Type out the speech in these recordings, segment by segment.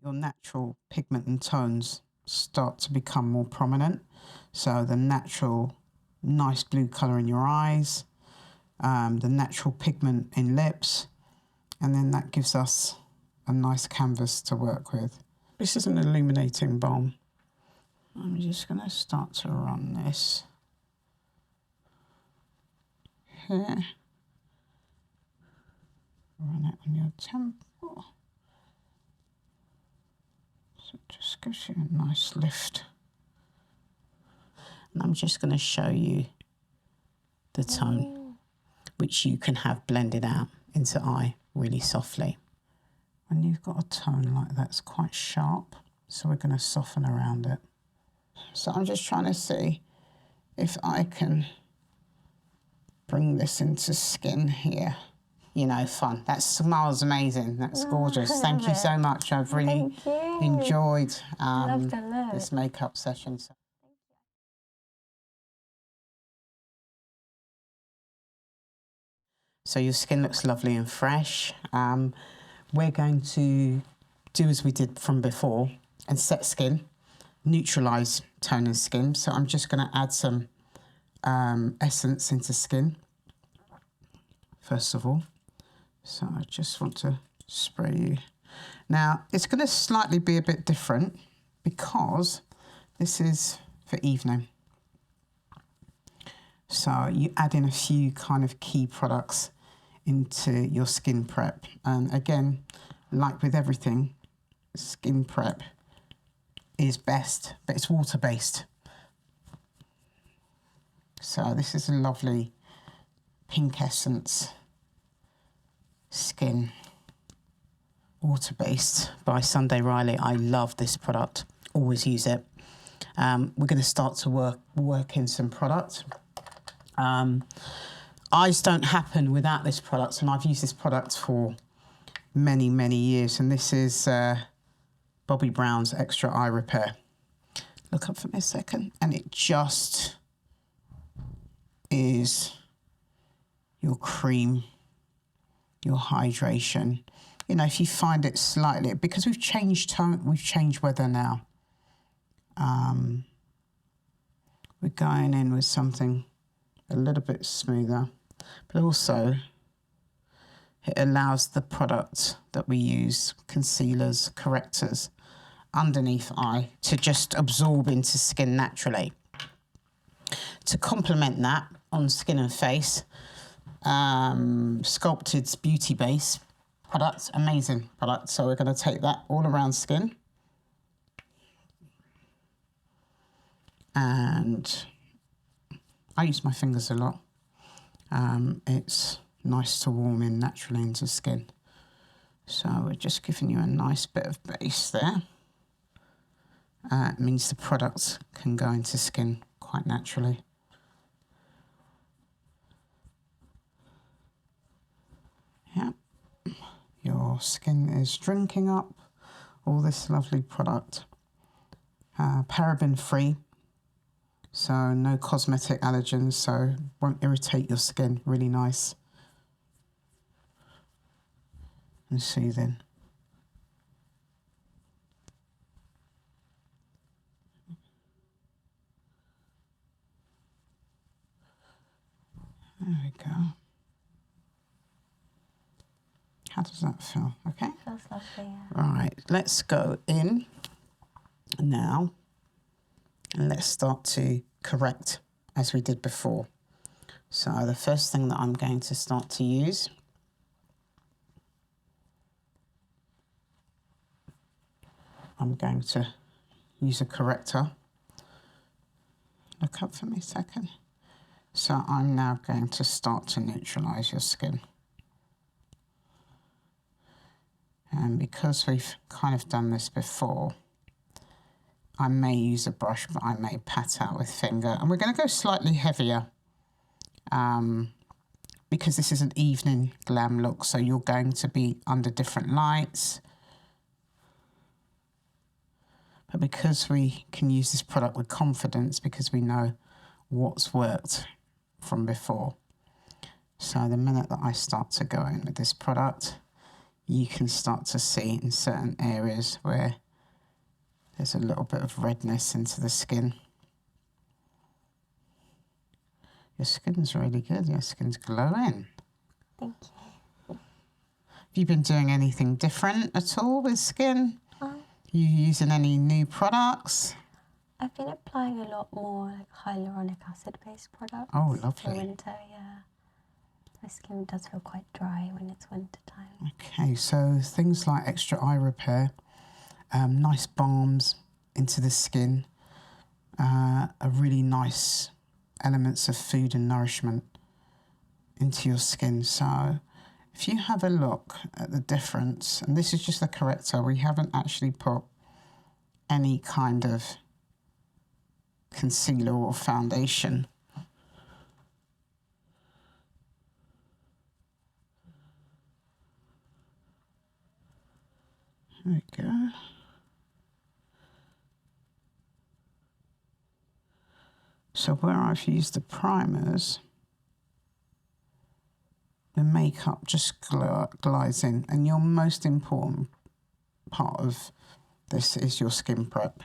your natural pigment and tones start to become more prominent. So the natural nice blue colour in your eyes, the natural pigment in lips, and then that gives us a nice canvas to work with. This is an illuminating balm. I'm just going to start to run this here. Run it on your temple. So it just gives you a nice lift. And I'm just going to show you the tone, which you can have blended out into eye really softly. When you've got a tone like that, it's quite sharp, so we're going to soften around it. So I'm just trying to see if I can bring this into skin here. You know, fun. That smile's amazing. That's gorgeous. Thank you so much. I've really enjoyed this makeup session. So your skin looks lovely and fresh. We're going to do as we did from before and set skin, neutralise tone and skin. So I'm just going to add some essence into skin, first of all. So I just want to spray you. Now, it's going to slightly be a bit different because this is for evening. So you add in a few kind of key products into your skin prep. And again, like with everything, skin prep is best, but it's water-based. So this is a lovely pink essence skin, water-based by Sunday Riley. I love this product, always use it. We're going to start to work in some product. Eyes don't happen without this product, and I've used this product for many, many years, and this is Bobbi Brown's Extra Eye Repair. Look up for me a second, and it just is your cream, your hydration. You know, if you find it slightly, because we've changed tone, we've changed weather now. We're going in with something a little bit smoother, but also it allows the product that we use, concealers, correctors, underneath eye, to just absorb into skin naturally. To complement that on skin and face, Sculpted's Beauty Base product, amazing product. So we're going to take that all around skin. And I use my fingers a lot. It's nice to warm in naturally into skin. So we're just giving you a nice bit of base there. It means the product can go into skin quite naturally. Yeah, your skin is drinking up all this lovely product. Paraben free. So no cosmetic allergens, so won't irritate your skin. Really nice and soothing. There we go. How does that feel? Okay. Feels lovely. Yeah. Right, let's go in now. And let's start to correct as we did before. So the first thing that I'm going to start to use I'm going to use a corrector. Look up for me a second. So I'm now going to start to neutralise your skin. And because we've kind of done this before, I may use a brush, but I may pat out with finger. And we're going to go slightly heavier because this is an evening glam look. So you're going to be under different lights. But because we can use this product with confidence, because we know what's worked from before. So the minute that I start to go in with this product, you can start to see in certain areas where there's a little bit of redness into the skin. Your skin's really good. Your skin's glowing. Thank you. Have you been doing anything different at all with skin? You using any new products? I've been applying a lot more like hyaluronic acid-based products. Oh, lovely. For winter, yeah. My skin does feel quite dry when it's winter time. Okay, so things like extra eye repair, nice balms into the skin, are really nice elements of food and nourishment into your skin. So if you have a look at the difference, and this is just the corrector, we haven't actually put any kind of concealer or foundation. There we go. So where I've used the primers, the makeup just glides in, and your most important part of this is your skin prep.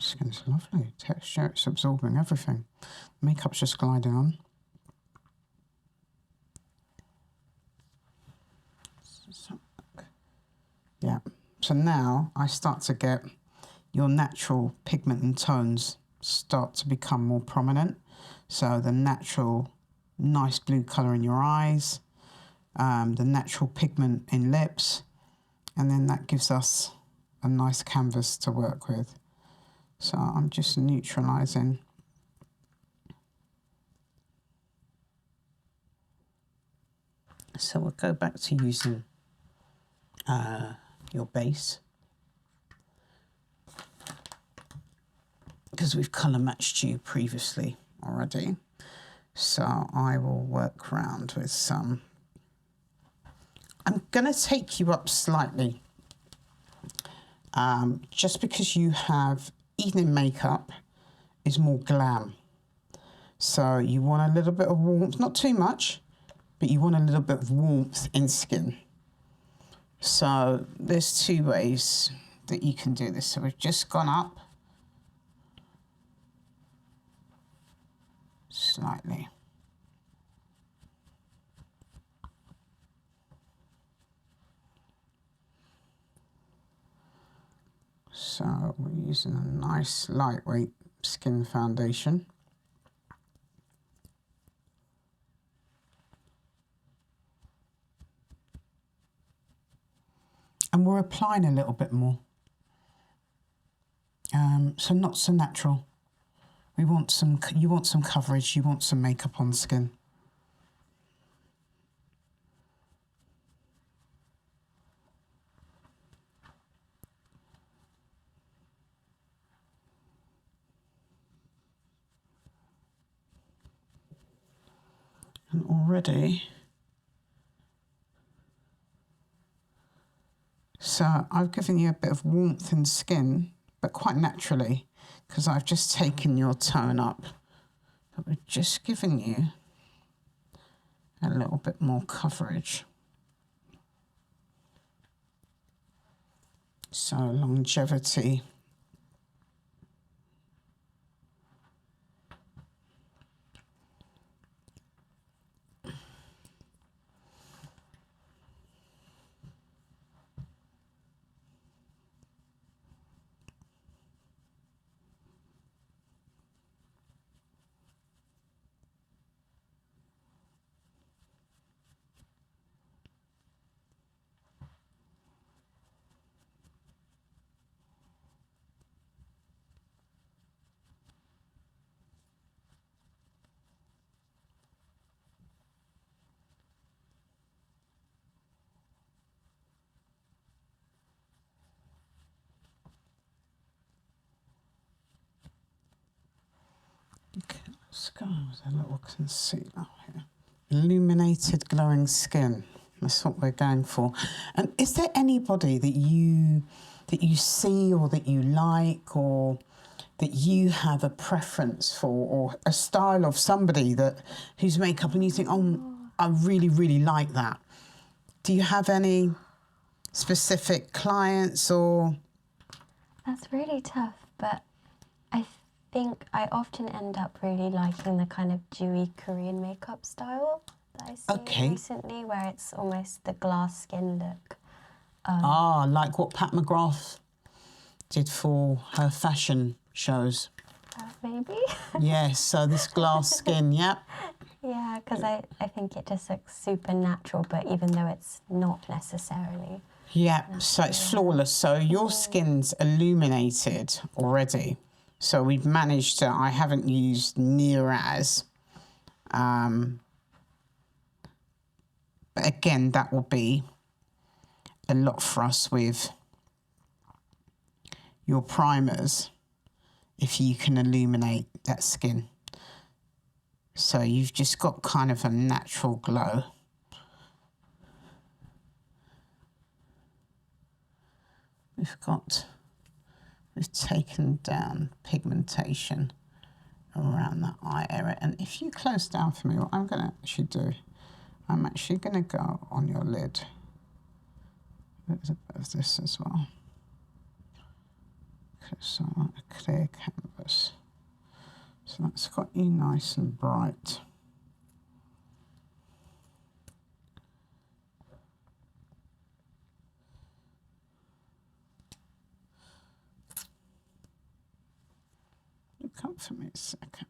Skin's lovely. Texture, it's absorbing everything. Makeup's just gliding on. Yeah. So now I start to get your natural pigment and tones start to become more prominent. So the natural nice blue colour in your eyes, the natural pigment in lips, and then that gives us a nice canvas to work with. So I'm just neutralising. So we'll go back to using your base, because we've colour matched you previously already. So I will work around with some. I'm going to take you up slightly, just because you have evening makeup is more glam. So you want a little bit of warmth, not too much, but you want a little bit of warmth in skin. So there's two ways that you can do this. So we've just gone up slightly. So we're using a nice lightweight skin foundation. And we're applying a little bit more. So not so natural. You want some coverage, you want some makeup on the skin. And already, so I've given you a bit of warmth in skin, but quite naturally, because I've just taken your tone up. But we're just giving you a little bit more coverage. So longevity. Okay, let's go with a little concealer here. Illuminated glowing skin. That's what we're going for. And is there anybody that you see or that you like or that you have a preference for, or a style of somebody whose makeup and you think, oh, I really, really like that? Do you have any specific clients or? That's really tough, but I think I often end up really liking the kind of dewy Korean makeup style that I've seen recently, where it's almost the glass skin look. Like what Pat McGrath did for her fashion shows. Maybe? Yes, so this glass skin, yep. Yeah, because I think it just looks super natural, but even though it's not necessarily. Yeah, so it's flawless. So your skin's illuminated already. So we've managed to, I haven't used near as. But again, that will be a lot for us with your primers if you can illuminate that skin. So you've just got kind of a natural glow. We've taken down pigmentation around the eye area. And if you close down for me, what I'm going to actually do, I'm actually going to go on your lid. There's a bit of this as well. Okay, so a clear canvas. So that's got you nice and bright. Look up for me a second.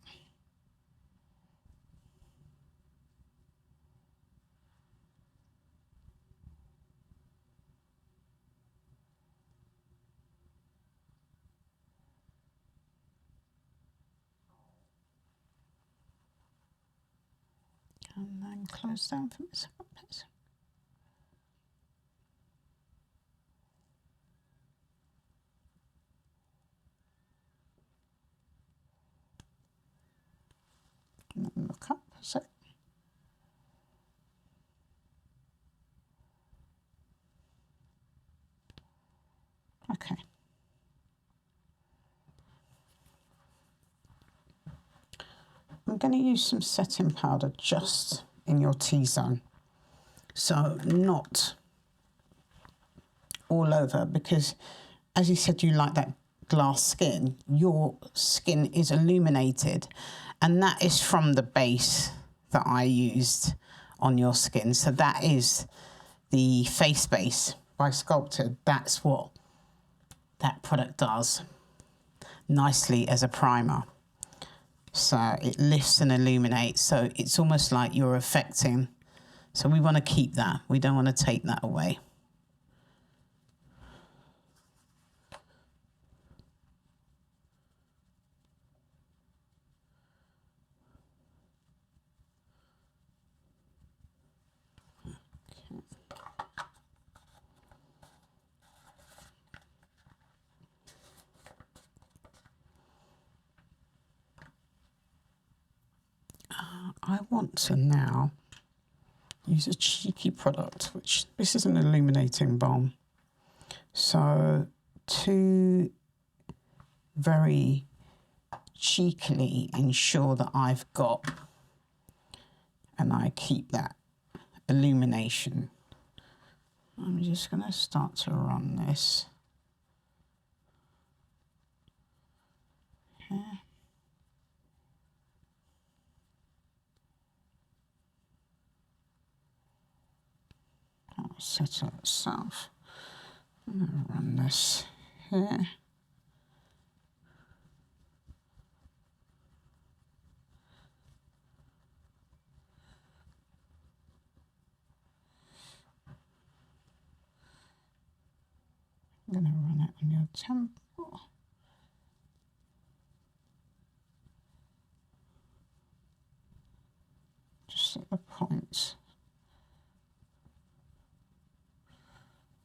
And then close down for me a second, please. And then look up a second. Okay. I'm going to use some setting powder just in your T-zone. So not all over, because as you said, you like that glass skin. Your skin is illuminated, and that is from the base that I used on your skin. So that is the face base by Sculpted. That's what that product does nicely as a primer. So it lifts and illuminates. So it's almost like you're affecting. So we want to keep that. We don't want to take that away. I want to now use a cheeky product, which this is an illuminating balm. So to very cheekily ensure that I've got and I keep that illumination, I'm just going to start to run this here. That'll settle itself. I'm going to run this here. I'm going to run it on your temple. Just at the points.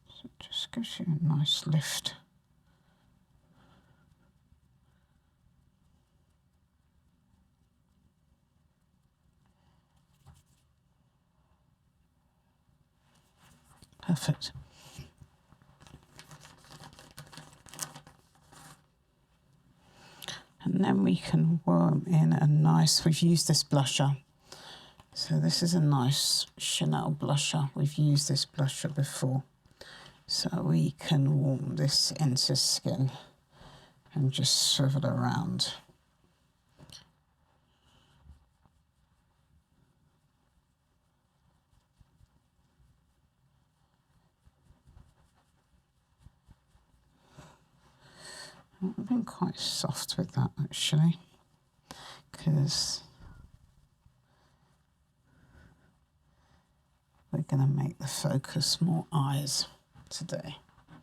So it just gives you a nice lift. Perfect. And then we can worm in a nice, we've used this blusher. So this is a nice Chanel blusher. We've used this blusher before. So we can warm this into skin and just swivel around. I've been quite soft with that actually, because we're going to make the focus more eyes today.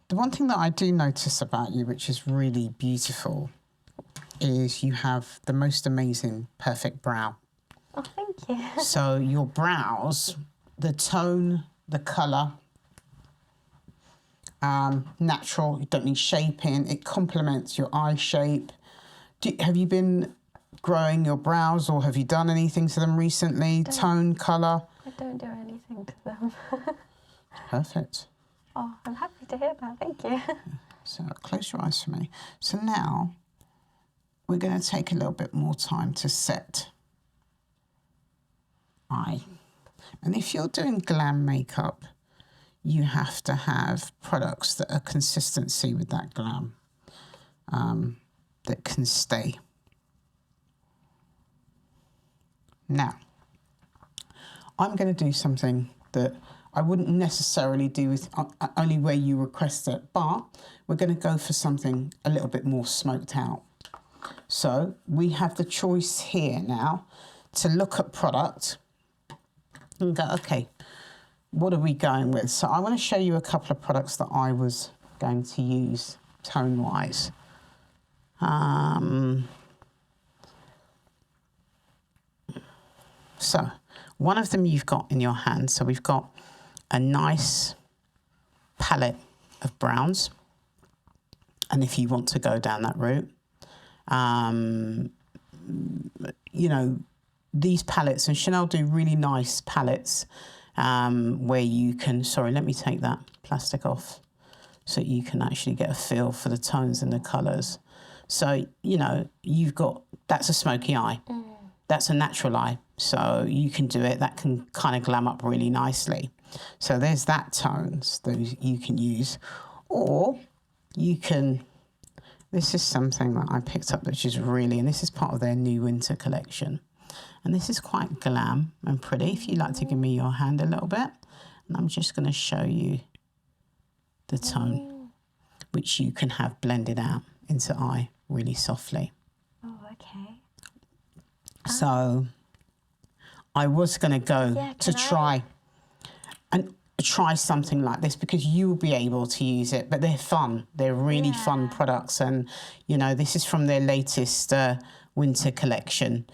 The one thing that I do notice about you, which is really beautiful, is you have the most amazing perfect brow. Oh, thank you. So your brows, the tone, the colour, natural, you don't need shaping, it complements your eye shape. Have you been growing your brows, or have you done anything to them recently? Tone, colour? I don't do anything to them. Perfect. Oh, I'm happy to hear that, thank you. So close your eyes for me. So now we're going to take a little bit more time to set eye. And if you're doing glam makeup, you have to have products that are consistency with that glam, that can stay. Now, I'm going to do something that I wouldn't necessarily do with only where you request it, but we're going to go for something a little bit more smoked out. So we have the choice here now to look at product and go, okay, what are we going with? So I want to show you a couple of products that I was going to use tone-wise. So one of them you've got in your hand. So we've got a nice palette of browns. And if you want to go down that route, you know, these palettes, and Chanel do really nice palettes where you can, sorry, let me take that plastic off so you can actually get a feel for the tones and the colours. So, you know, you've got, that's a smoky eye. That's a natural eye. So you can do it. That can kind of glam up really nicely. So there's that tones that you can use. Or you can, this is something that I picked up which is really, and this is part of their new winter collection. And this is quite glam and pretty. If you'd like to give me your hand a little bit. And I'm just going to show you the tone, which you can have blended out into eye really softly. Oh, okay. So I was going to go to try something like this because you'll be able to use it, but they're fun. They're really fun products. And, you know, this is from their latest winter collection.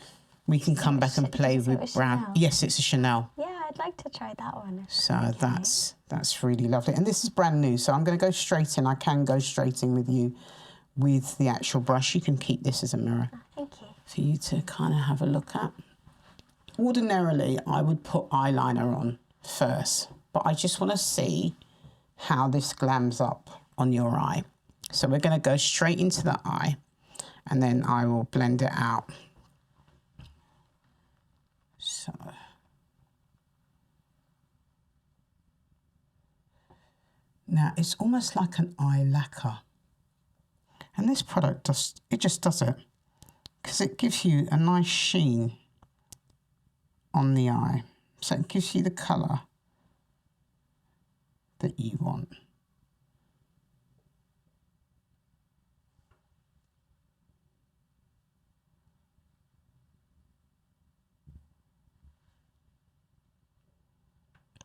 We can come back and play with brown. Yes, it's a Chanel. Yeah, I'd like to try that one. So that's really lovely. And this is brand new. So I'm going to go straight in. I can go straight in with you with the actual brush. You can keep this as a mirror. Oh, thank you. For you to kind of have a look at. Ordinarily, I would put eyeliner on first, but I just want to see how this glams up on your eye. So we're going to go straight into the eye, and then I will blend it out. So. Now, it's almost like an eye lacquer. And this product just does it. Because it gives you a nice sheen on the eye. So it gives you the colour that you want.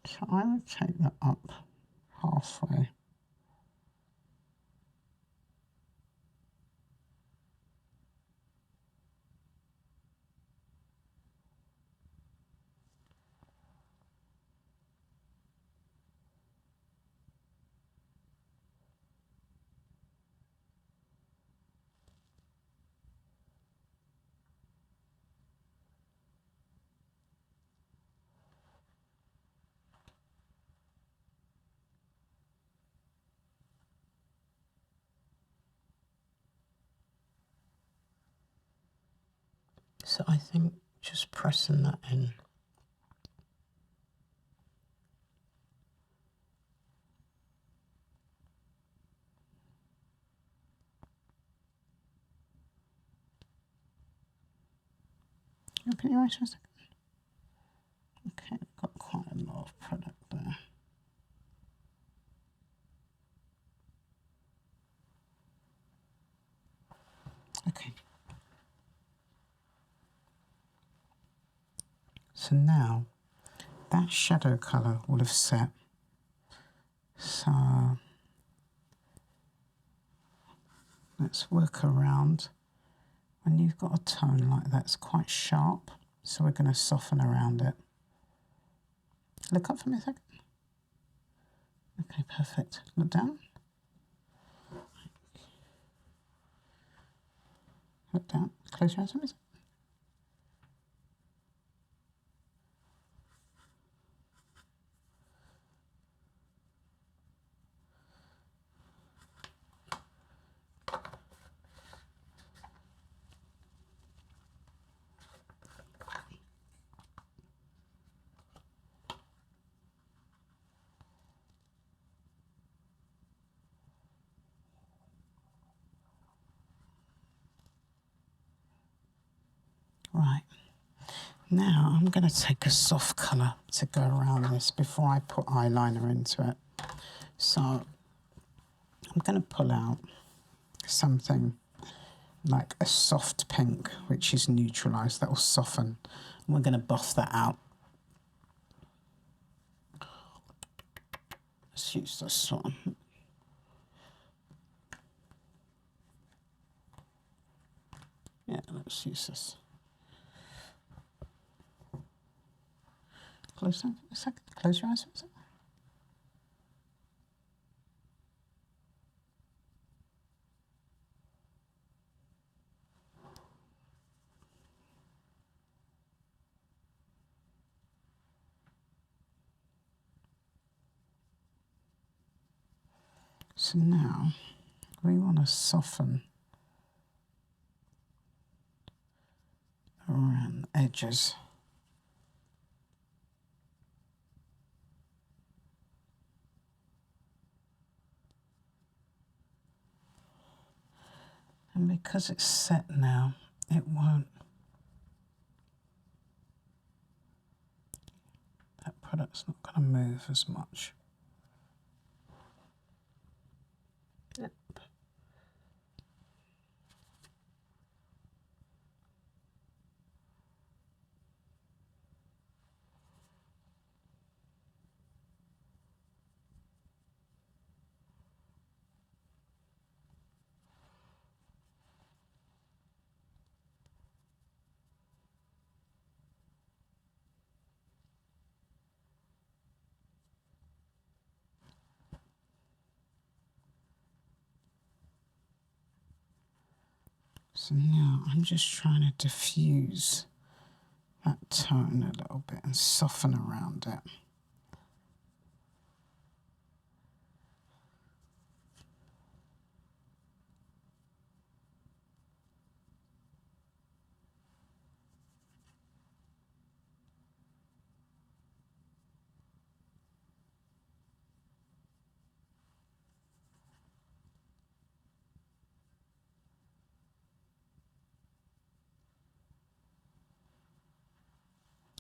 So I would take that up halfway. So I think just pressing that in. Open your eyes for a second. Okay, we've got quite a lot of product there. Okay. So now that shadow colour will have set. So let's work around. When you've got a tone like that, it's quite sharp. So we're going to soften around it. Look up for me a second. Okay, perfect. Look down. Look down. Close your eyes for me a second. Right. Now I'm going to take a soft colour to go around this before I put eyeliner into it. So I'm going to pull out something like a soft pink, which is neutralised. That will soften. And we're going to buff that out. Let's use this one. Yeah, let's use this. Close that for a second. Close your eyes for a second. So now we want to soften around the edges. And because it's set now, it won't, that product's not going to move as much. Yep. So now I'm just trying to diffuse that tone a little bit and soften around it.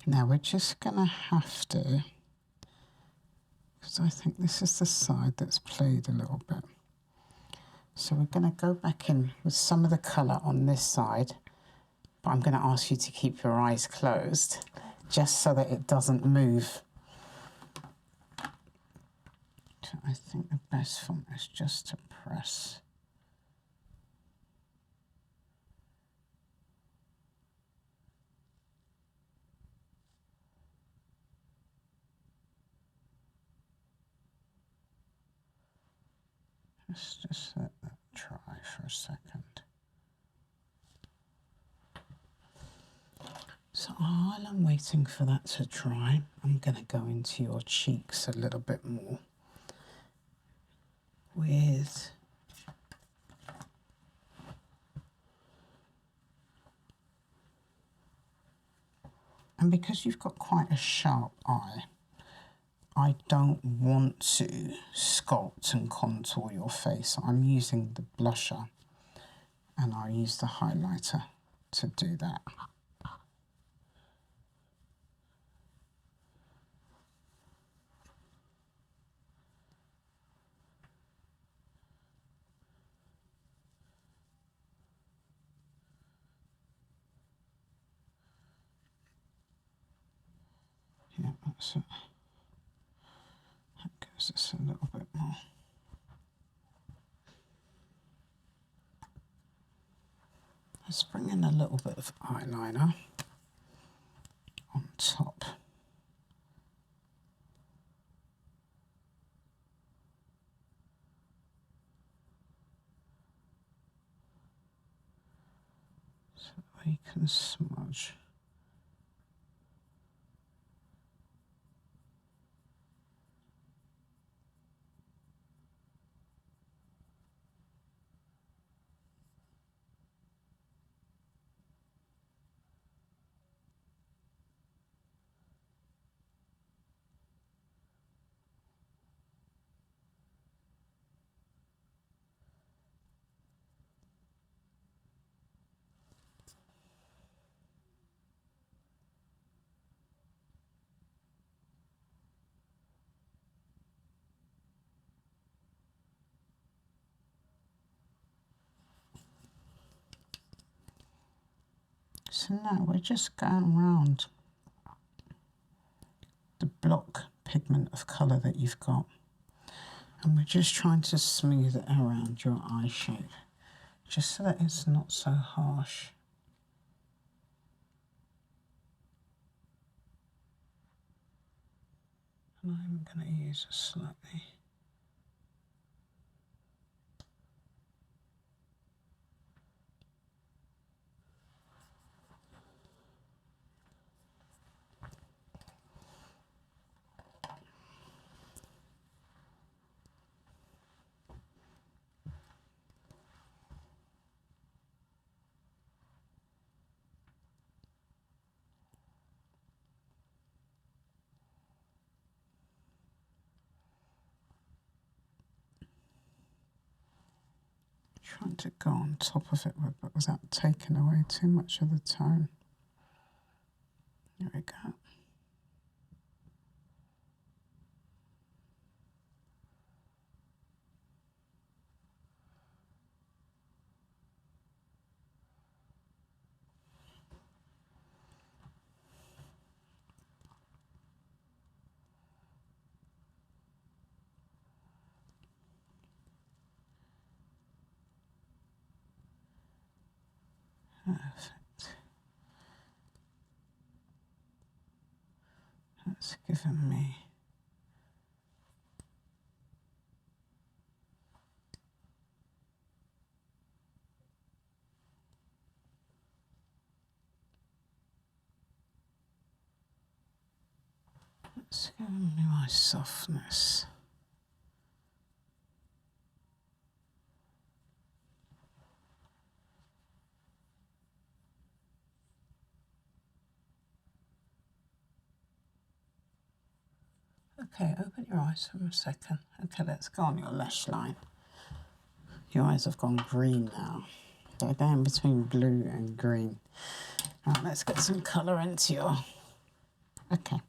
Now we're just going to have to, because I think this is the side that's played a little bit. So we're going to go back in with some of the colour on this side, but I'm going to ask you to keep your eyes closed, just so that it doesn't move. So I think the best form is just to press. Let's just let that dry for a second. So while I'm waiting for that to dry, I'm going to go into your cheeks a little bit more with And because you've got quite a sharp eye, I don't want to sculpt and contour your face. I'm using the blusher and I use the highlighter to do that. Yeah, that's it. That gives us a little bit more. Let's bring in a little bit of eyeliner on top. So we can smudge. So now we're just going around the block pigment of colour that you've got. And we're just trying to smooth it around your eye shape, just so that it's not so harsh. And I'm going to use a slightly... trying to go on top of it but without taking away too much of the tone. There we go. Perfect. That's given me my softness. Okay, open your eyes for a second. Okay, let's go on your lash line. Your eyes have gone green now. They're going between blue and green. Right, let's get some colour into your... Okay,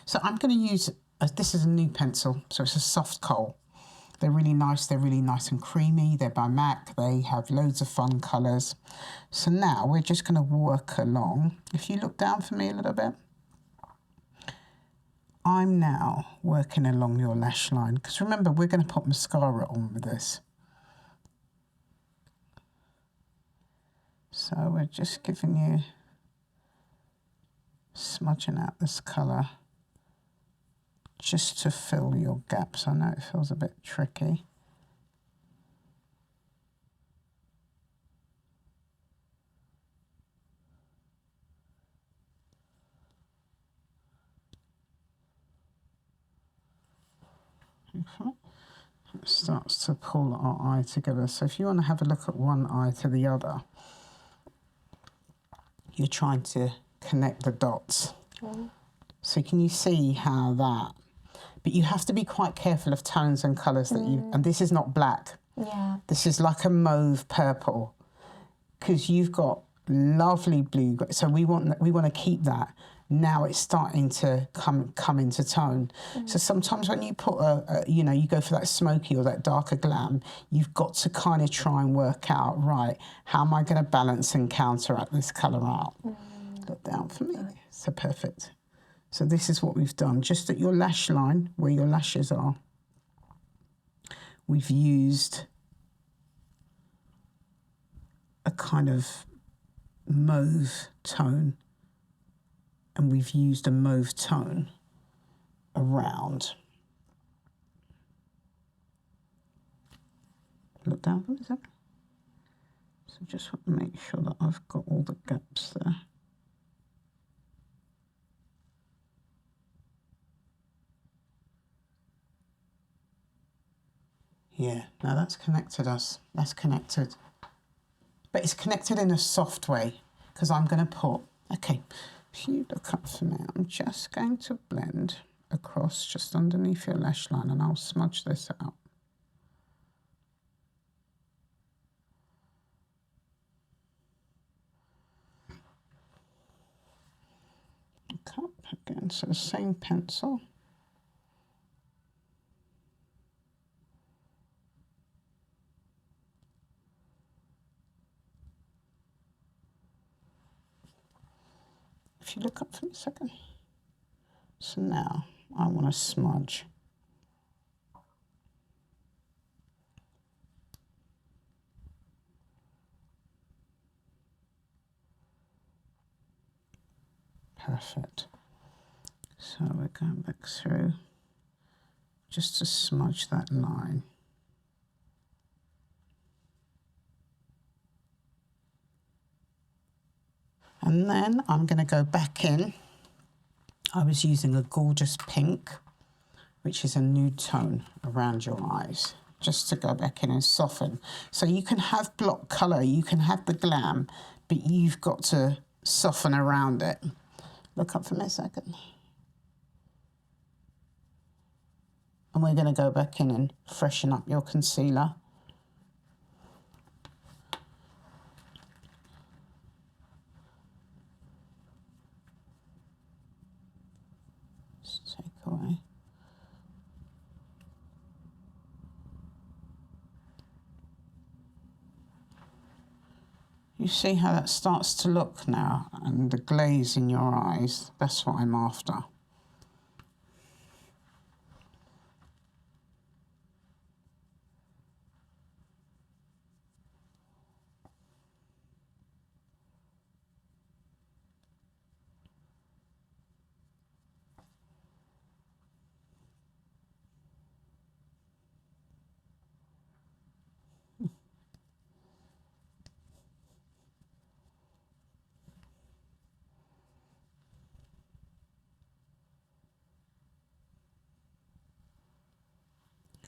so I'm going to use... this is a new pencil, so it's a soft coal. They're really nice and creamy. They're by MAC. They have loads of fun colours. So now we're just going to work along. If you look down for me a little bit. I'm now working along your lash line, because remember, we're going to put mascara on with this. So we're just giving you, smudging out this colour just to fill your gaps. I know it feels a bit tricky. Okay. It starts to pull our eye together. So if you want to have a look at one eye to the other, you're trying to connect the dots. So can you see how that... But you have to be quite careful of tones and colours that you... And this is not black. Yeah. This is like a mauve purple. Because you've got lovely blue. So we want to keep that. Now it's starting to come into tone. So sometimes when you put you know, you go for that smoky or that darker glam, you've got to kind of try and work out, right, how am I going to balance and counteract this colour out? Look down for me. So perfect. So this is what we've done. Just at your lash line, where your lashes are, we've used a kind of mauve tone, and we've used a mauve tone around. Look down for a second. So just want to make sure that I've got all the gaps there. Yeah, now that's connected us. That's connected. But it's connected in a soft way, because I'm going to put... Okay, if you look up for me, I'm just going to blend across just underneath your lash line, and I'll smudge this out. Look up again, so the same pencil. If you look up for a second. So now I want to smudge. Perfect. So we're going back through just to smudge that line. And then I'm going to go back in. I was using a gorgeous pink, which is a nude tone around your eyes, just to go back in and soften. So you can have block colour, you can have the glam, but you've got to soften around it. Look up for me a second. And we're going to go back in and freshen up your concealer. Just take away. You see how that starts to look now, and the glaze in your eyes, that's what I'm after.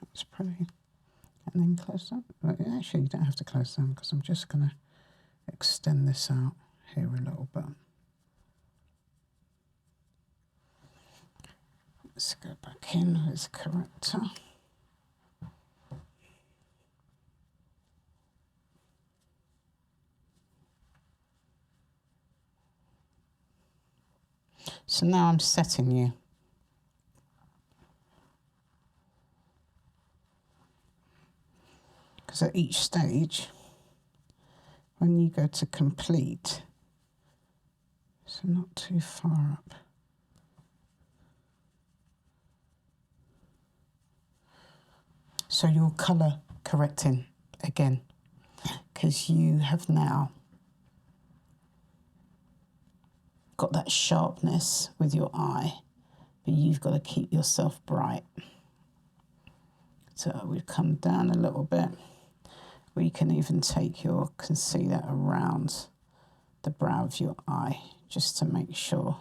That's pretty. And then close up. Well, actually, you don't have to close down, because I'm just going to extend this out here a little bit. Let's go back in with corrector. So now I'm setting you. Because at each stage, when you go to complete, so not too far up. So you're colour correcting again, because you have now got that sharpness with your eye, but you've got to keep yourself bright. So we've come down a little bit. We can even take your concealer around the brow of your eye, just to make sure.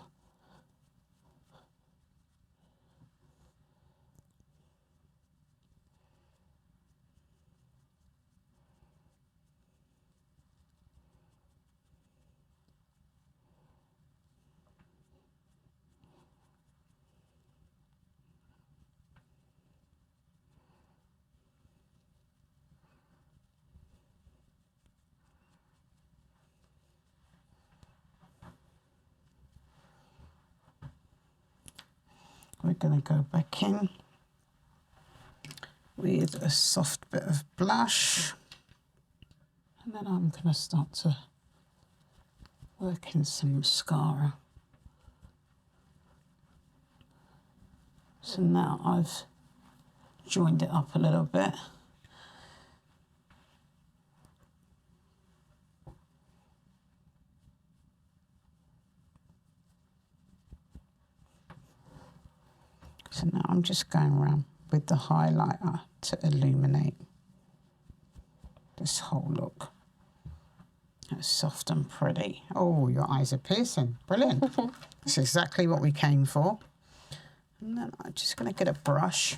we're going to go back in with a soft bit of blush. And then I'm going to start to work in some mascara. So now I've joined it up a little bit. So now I'm just going around with the highlighter to illuminate this whole look. That's soft and pretty. Oh, your eyes are piercing. Brilliant. That's exactly what we came for. And then I'm just going to get a brush,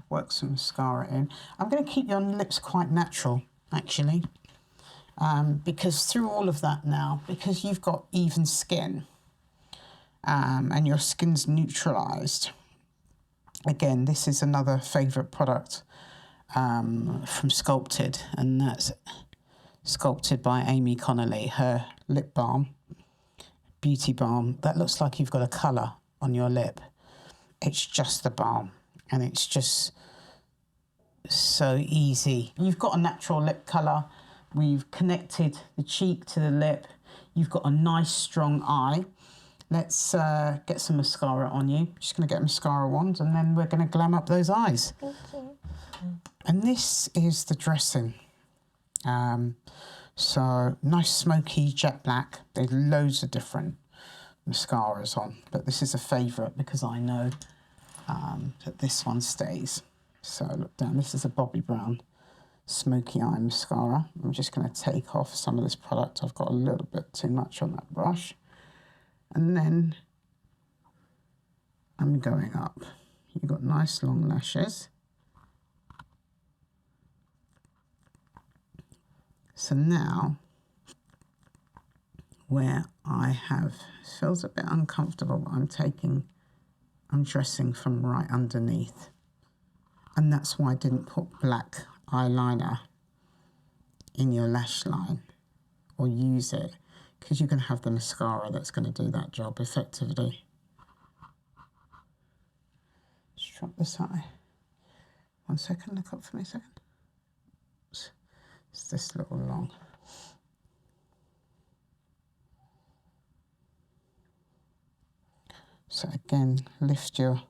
work some mascara in. I'm going to keep your lips quite natural, actually, because through all of that now, because you've got even skin, and your skin's neutralised. Again, this is another favourite product from Sculpted, and that's Sculpted by Amy Connolly, her lip balm, beauty balm. That looks like you've got a colour on your lip. It's just the balm, and it's just so easy. You've got a natural lip colour. We've connected the cheek to the lip. You've got a nice strong eye. Let's get some mascara on you. Just going to get a mascara wand, and then we're going to glam up those eyes. Thank you. And this is the dressing. So nice smoky jet black. There's loads of different mascaras on, but this is a favourite because I know that this one stays. So look down. This is a Bobbi Brown smoky eye mascara. I'm just going to take off some of this product. I've got a little bit too much on that brush. And then I'm going up. You've got nice long lashes. So now, where I have, it feels a bit uncomfortable, but I'm dressing from right underneath. And that's why I didn't put black eyeliner in your lash line or use it, because you can have the mascara that's going to do that job effectively. Let's drop this eye. 1 second, look up for me a second. It's this little long. So again, lift your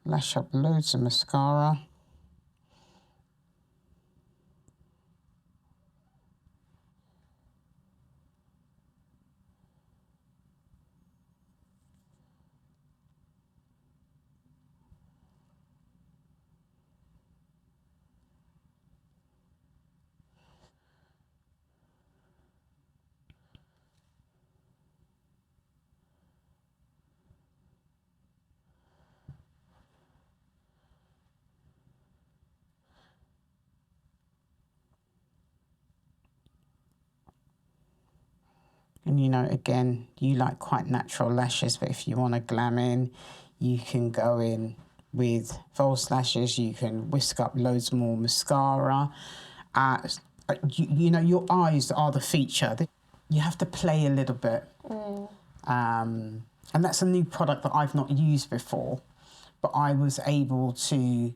lash up, loads of mascara. And you know, again, you like quite natural lashes, but if you want to glam in, you can go in with false lashes, you can whisk up loads more mascara. You know, your eyes are the feature. You have to play a little bit. And that's a new product that I've not used before, but I was able to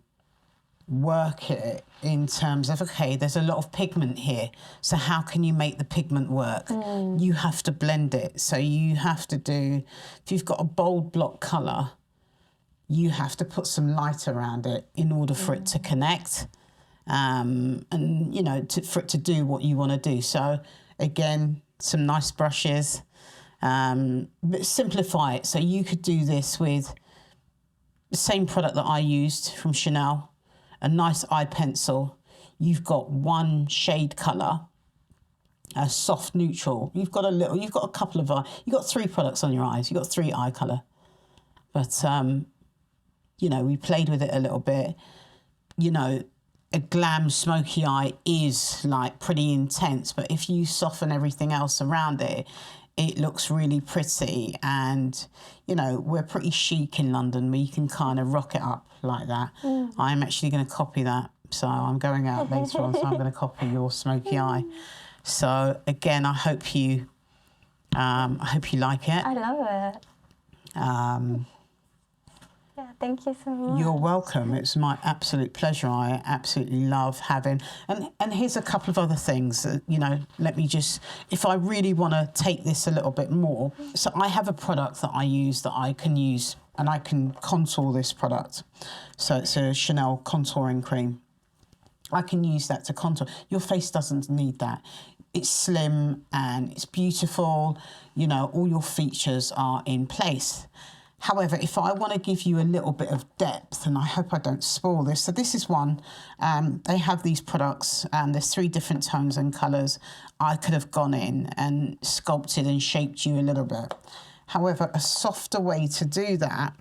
work it in terms of, okay, there's a lot of pigment here, so how can you make the pigment work? You have to blend it. So you have to do, if you've got a bold block colour, you have to put some light around it in order for it to connect, and you know, for it to do what you want to do. So again, some nice brushes, but simplify it. So you could do this with the same product that I used from Chanel, a nice eye pencil. You've got one shade colour, a soft neutral. You've got a couple of you've got 3 products on your eyes. You've got 3 eye colour. But, you know, we played with it a little bit. You know, a glam smoky eye is like pretty intense, but if you soften everything else around it, it looks really pretty. And, you know, we're pretty chic in London. We can kind of rock it up like that. I'm actually going to copy that. So I'm going out later on, so I'm going to copy your smoky eye. So again, I hope you like it. I love it. Yeah, thank you so much. You're welcome. It's my absolute pleasure. I absolutely love having... And here's a couple of other things that, you know, let me just... If I really want to take this a little bit more... So I have a product that I use that I can use, and I can contour this product. So it's a Chanel contouring cream. I can use that to contour. Your face doesn't need that. It's slim and it's beautiful. You know, all your features are in place. However, if I want to give you a little bit of depth, and I hope I don't spoil this, so this is one, they have these products, and there's 3 different tones and colours. I could have gone in and sculpted and shaped you a little bit. However, a softer way to do that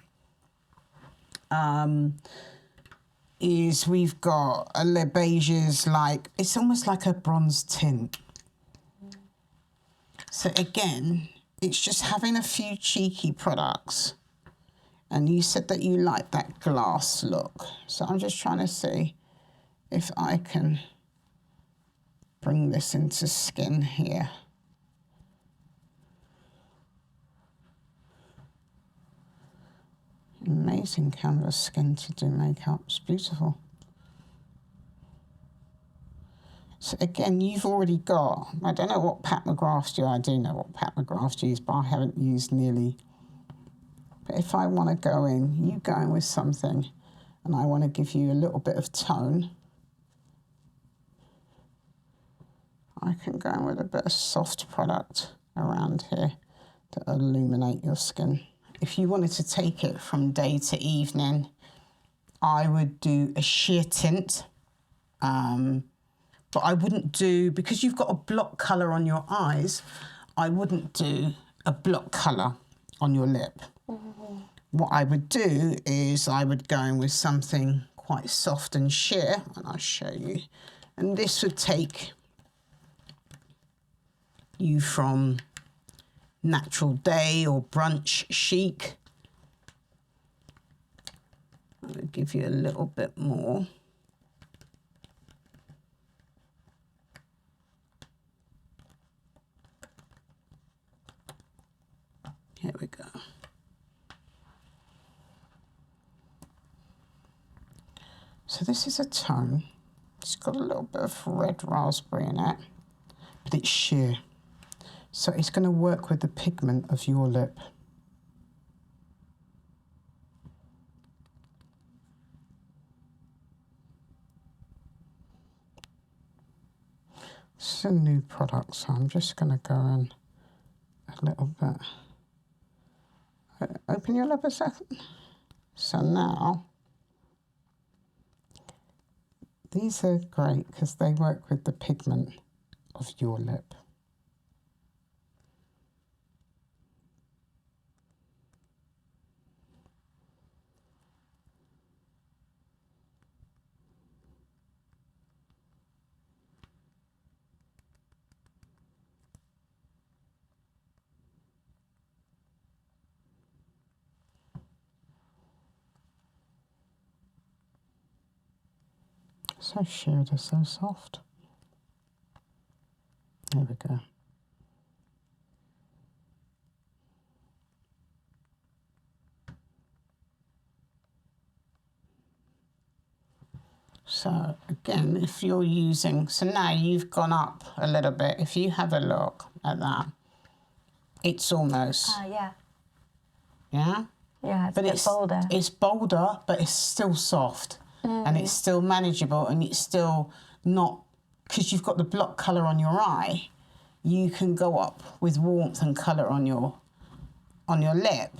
is we've got a Le Beige's, like, it's almost like a bronze tint. So again, it's just having a few cheeky products. And you said that you like that glass look. So I'm just trying to see if I can bring this into skin here. Amazing canvas skin to do makeup. It's beautiful. So again, you've already got, I don't know what Pat McGrath's do. I do know what Pat McGrath's used, but I haven't used nearly. But if I want to go in, you go in with something, and I want to give you a little bit of tone, I can go in with a bit of soft product around here to illuminate your skin. If you wanted to take it from day to evening, I would do a sheer tint. But I wouldn't do, because you've got a block colour on your eyes, I wouldn't do a block colour on your lip. Mm-hmm. What I would do is I would go in with something quite soft and sheer, and I'll show you. And this would take you from natural day or brunch chic. I'm going to give you a little bit more. Here we go. So this is a tone. It's got a little bit of red raspberry in it, but it's sheer. So it's going to work with the pigment of your lip. This is a new product, so I'm just going to go in a little bit. Open your lip a second. So now, these are great because they work with the pigment of your lip. So sheer, they're so soft. There we go. So again, if you're using, so now you've gone up a little bit. If you have a look at that, it's almost. Yeah. Yeah? Yeah, it's a bit bolder. It's bolder, but it's still soft. And it's still manageable, and it's still not, because you've got the block colour on your eye, you can go up with warmth and colour on your lip.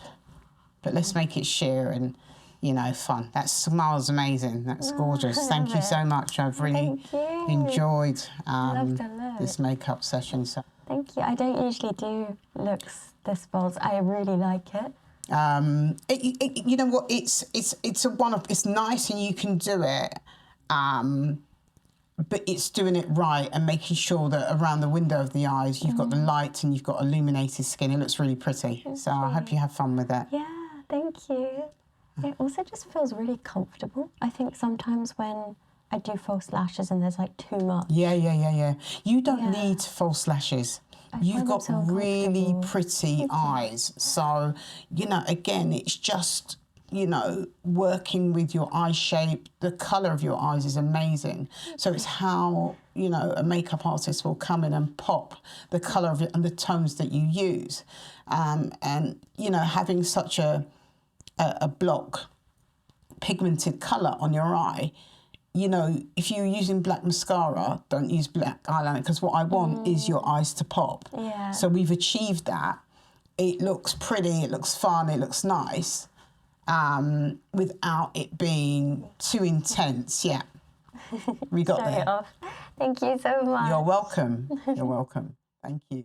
But let's make it sheer and, you know, fun. That smile's amazing. That's gorgeous. Thank you so much. I've really enjoyed this makeup session. So. Thank you. I don't usually do looks this bold. I really like it. You know what? It's a one-off. It's nice and you can do it, but it's doing it right and making sure that around the window of the eyes you've got the light and you've got illuminated skin. It looks really pretty. So I hope you have fun with it. Yeah, thank you. It also just feels really comfortable. I think sometimes when I do false lashes and there's like too much. Yeah. You don't need false lashes. You've got really pretty eyes. So, you know, again, it's just, you know, working with your eye shape. The colour of your eyes is amazing. So it's how, you know, a makeup artist will come in and pop the colour of it and the tones that you use. And, you know, having such a block pigmented colour on your eye, you know, if you're using black mascara, don't use black eyeliner, because what I want is your eyes to pop. Yeah. So we've achieved that. It looks pretty, it looks fun, it looks nice, without it being too intense. Yeah, we got there. Off. Thank you so much. You're welcome. You're welcome. Thank you.